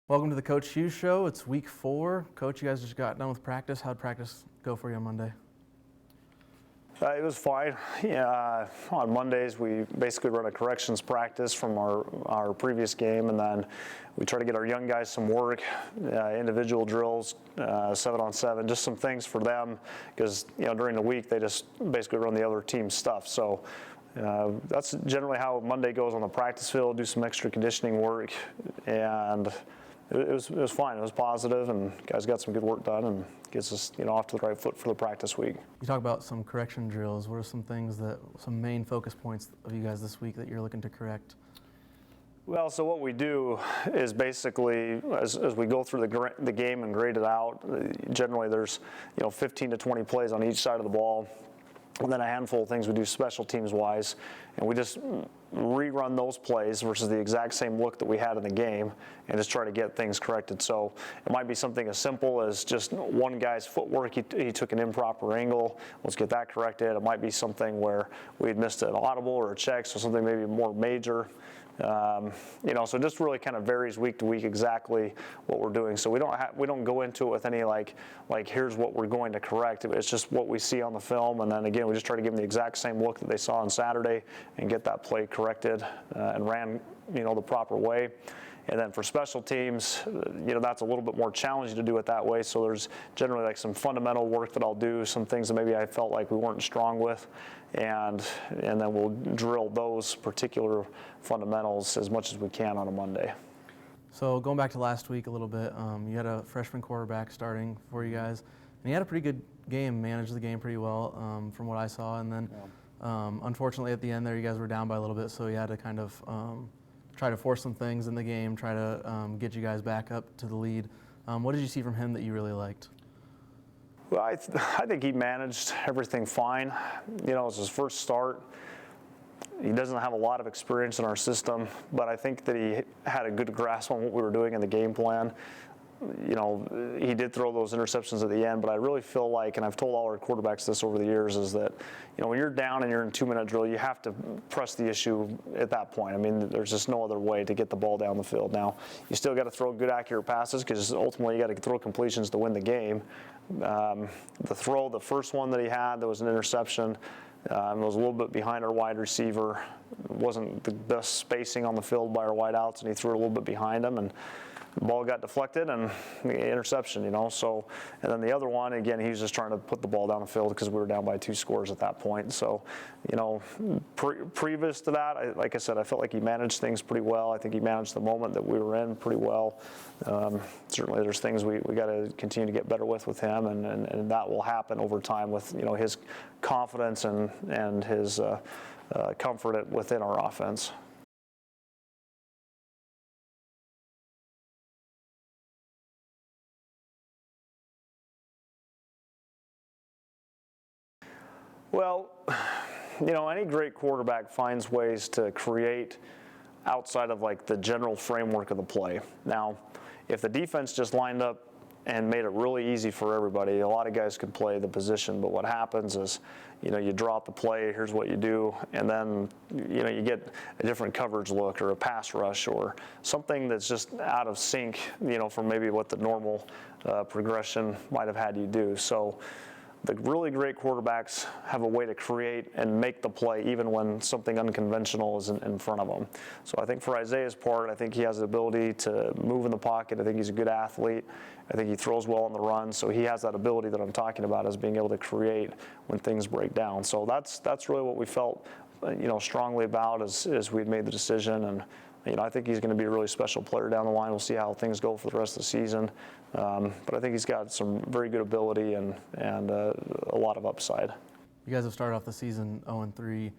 Welcome to the Coach Hughes Show. It's week 4. Coach, you guys just got done with practice. How'd practice go for you on Monday? It was fine. Yeah, on Mondays we basically run a corrections practice from our previous game, and then we try to get our young guys some work, individual drills, 7-on-7, just some things for them, because during the week they just basically run the other team's stuff. So that's generally how Monday goes on the practice field. Do some extra conditioning work, and it was fine. It was positive, and guys got some good work done, and gets us off to the right foot for the practice week. You talk about some correction drills. What are some main focus points of you guys this week that you're looking to correct? Well, so what we do is basically, as we go through the game and grade it out, generally there's 15 to 20 plays on each side of the ball. And then a handful of things we do special teams wise, and we just rerun those plays versus the exact same look that we had in the game, and just try to get things corrected. So it might be something as simple as just one guy's footwork, he took an improper angle, let's get that corrected. It might be something where we had missed an audible or a check, so something maybe more major. So it just really kind of varies week to week exactly what we're doing. So we don't go into it with any like here's what we're going to correct. It's just what we see on the film, and then again we just try to give them the exact same look that they saw on Saturday and get that play corrected and ran the proper way. And then for special teams, that's a little bit more challenging to do it that way. So there's generally like some fundamental work that I'll do, some things that maybe I felt like we weren't strong with, and then we'll drill those particular fundamentals as much as we can on a Monday. So going back to last week a little bit, you had a freshman quarterback starting for you guys, and he had a pretty good game, managed the game pretty well from what I saw. And then unfortunately at the end there, you guys were down by a little bit, so you had to kind of try to force some things in the game, try to get you guys back up to the lead. What did you see from him that you really liked? Well, I think he managed everything fine. It's his first start. He doesn't have a lot of experience in our system, but I think that he had a good grasp on what we were doing in the game plan. He did throw those interceptions at the end, but I really feel like, and I've told all our quarterbacks this over the years, is that, when you're down and you're in 2-minute drill, you have to press the issue at that point. I mean, there's just no other way to get the ball down the field. Now, you still got to throw good, accurate passes, because ultimately you got to throw completions to win the game. The first one that he had, there was an interception. It was a little bit behind our wide receiver. It wasn't the best spacing on the field by our wideouts, and he threw it a little bit behind him, and the ball got deflected and the interception, So, and then the other one, again, he was just trying to put the ball down the field because we were down by 2 scores at that point. So, previous to that, like I said, I felt like he managed things pretty well. I think he managed the moment that we were in pretty well. Certainly there's things we got to continue to get better with him, and that will happen over time with, his confidence and his comfort within our offense. Well, any great quarterback finds ways to create outside of like the general framework of the play. Now, if the defense just lined up and made it really easy for everybody, a lot of guys could play the position, but what happens is, you drop the play, here's what you do, and then, you get a different coverage look or a pass rush or something that's just out of sync, from maybe what the normal progression might have had you do. So the really great quarterbacks have a way to create and make the play even when something unconventional is in front of them. So I think for Isaiah's part, I think he has the ability to move in the pocket. I think he's a good athlete. I think he throws well on the run. So he has that ability that I'm talking about, as being able to create when things break down. So that's really what we felt strongly about as we'd made the decision. And I think he's going to be a really special player down the line. We'll see how things go for the rest of the season. But I think he's got some very good ability and a lot of upside. You guys have started off the season 0-3,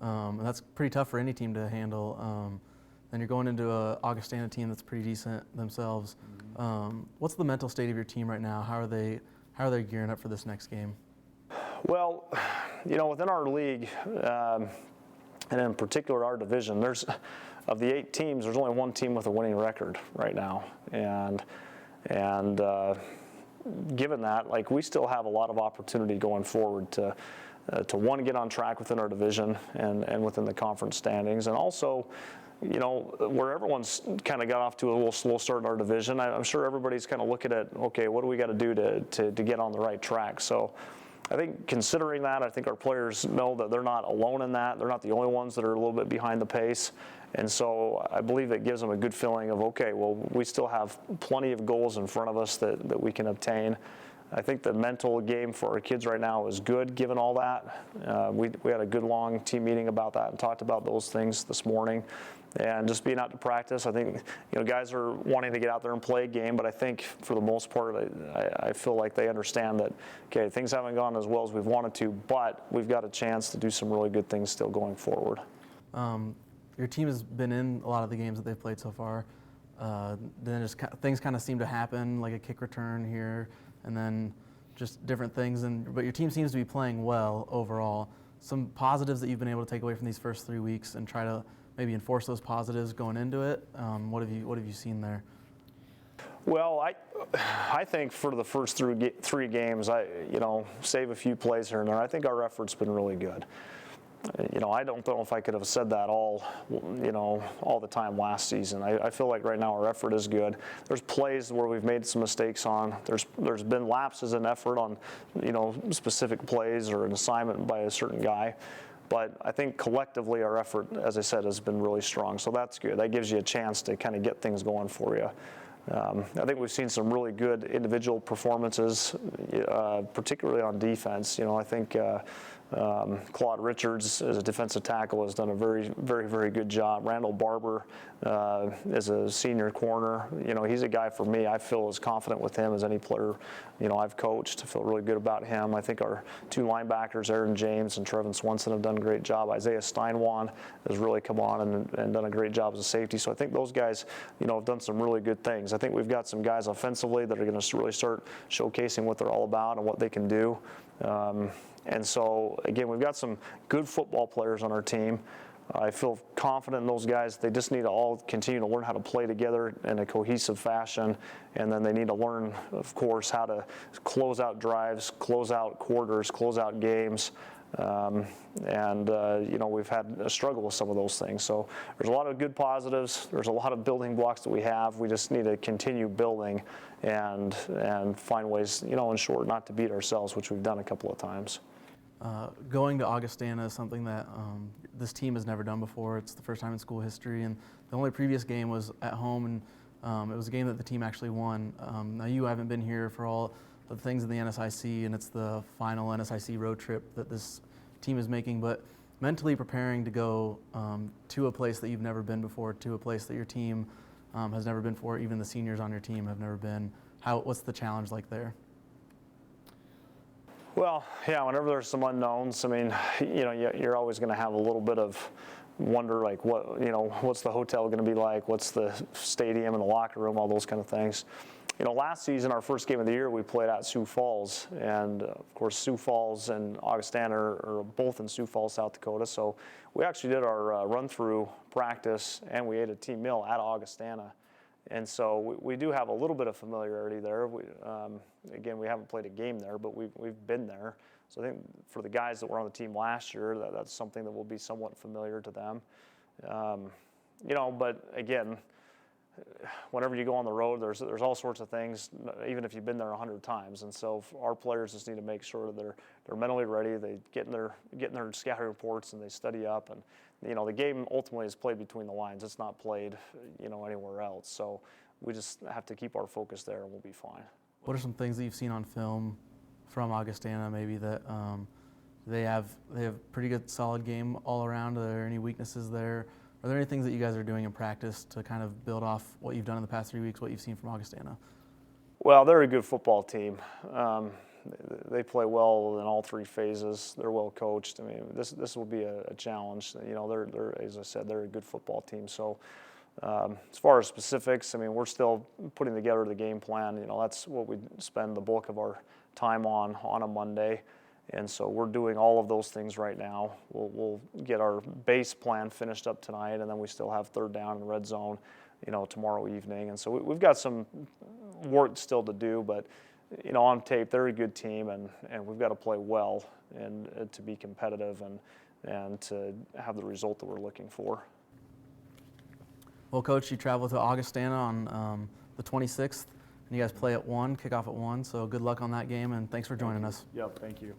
and that's pretty tough for any team to handle. Then you're going into an Augustana team that's pretty decent themselves. What's the mental state of your team right now? How are they gearing up for this next game? Well, within our league, and in particular our division, of the 8 teams, there's only 1 team with a winning record right now, and given that, we still have a lot of opportunity going forward to get on track within our division and within the conference standings, and also where everyone's kind of got off to a little slow start in our division, I'm sure everybody's kind of looking at, okay, what do we got to do to get on the right track? So I think considering that, I think our players know that they're not alone in that. They're not the only ones that are a little bit behind the pace. And so I believe it gives them a good feeling of, okay, well, we still have plenty of goals in front of us that we can obtain. I think the mental game for our kids right now is good, given all that. We had a good long team meeting about that and talked about those things this morning. And just being out to practice, I think guys are wanting to get out there and play a game, but I think for the most part, I feel like they understand that, okay, things haven't gone as well as we've wanted to, but we've got a chance to do some really good things still going forward. Your team has been in a lot of the games that they've played so far. Then just things kind of seem to happen, like a kick return here, and then just different things. But your team seems to be playing well overall. Some positives that you've been able to take away from these first 3 weeks and try to maybe enforce those positives going into it. What have you seen there? Well, I think for the first three games, save a few plays here and there, I think our effort's been really good. I don't know if I could have said that all the time last season. I feel like right now our effort is good. There's plays where we've made some mistakes on. There's been lapses in effort on, specific plays or an assignment by a certain guy. But I think collectively our effort, as I said, has been really strong. So that's good. That gives you a chance to kind of get things going for you. I think we've seen some really good individual performances, particularly on defense. I think Claude Richards as a defensive tackle has done a very, very, very good job. Randall Barber is a senior corner. He's a guy for me. I feel as confident with him as any player, I've coached. I feel really good about him. I think our two linebackers, Aaron James and Trevin Swenson, have done a great job. Isaiah Steinwan has really come on and done a great job as a safety. So I think those guys, have done some really good things. I think we've got some guys offensively that are going to really start showcasing what they're all about and what they can do. And so, again, we've got some good football players on our team. I feel confident in those guys. They just need to all continue to learn how to play together in a cohesive fashion. And then they need to learn, of course, how to close out drives, close out quarters, close out games. We've had a struggle with some of those things. So there's a lot of good positives. There's a lot of building blocks that we have. We just need to continue building and find ways, in short, not to beat ourselves, which we've done a couple of times. Going to Augustana is something that this team has never done before. It's the first time in school history, and the only previous game was at home, and it was a game that the team actually won. Now you haven't been here for all the things in the NSIC, and it's the final NSIC road trip that this team is making, but mentally preparing to go to a place that you've never been before, to a place that your team has never been before, even the seniors on your team have never been. What's the challenge like there? Well, yeah, whenever there's some unknowns, you're always going to have a little bit of wonder, like what's the hotel going to be like? What's the stadium and the locker room? All those kind of things. Last season, our first game of the year, we played at Sioux Falls, and of course, Sioux Falls and Augustana are both in Sioux Falls, South Dakota. So we actually did our run-through practice, and we ate a team meal at Augustana. And so we do have a little bit of familiarity there. Again, we haven't played a game there, but we've been there. So I think for the guys that were on the team last year, that's something that will be somewhat familiar to them. But again, whenever you go on the road, there's all sorts of things, even if you've been there 100 times. And so our players just need to make sure that they're mentally ready. They get in their scouting reports and they study up. And the game ultimately is played between the lines. It's not played anywhere else. So we just have to keep our focus there, and we'll be fine. What are some things that you've seen on film from Augustana, maybe that they have pretty good solid game all around? Are there any weaknesses there? Are there any things that you guys are doing in practice to kind of build off what you've done in the past 3 weeks, what you've seen from Augustana? Well, they're a good football team. They play well in all three phases. They're well coached. This will be a challenge. They're as I said, they're a good football team. So as far as specifics, we're still putting together the game plan. That's what we spend the bulk of our time on a Monday. And so we're doing all of those things right now. We'll get our base plan finished up tonight, and then we still have third down and red zone, tomorrow evening. And so we've got some work still to do, but on tape, they're a good team, and we've got to play well and to be competitive and to have the result that we're looking for. Well, Coach, you travel to Augustana on the 26th, and you guys play at 1, kick off at 1. So good luck on that game, and thanks for joining us. Yep, thank you.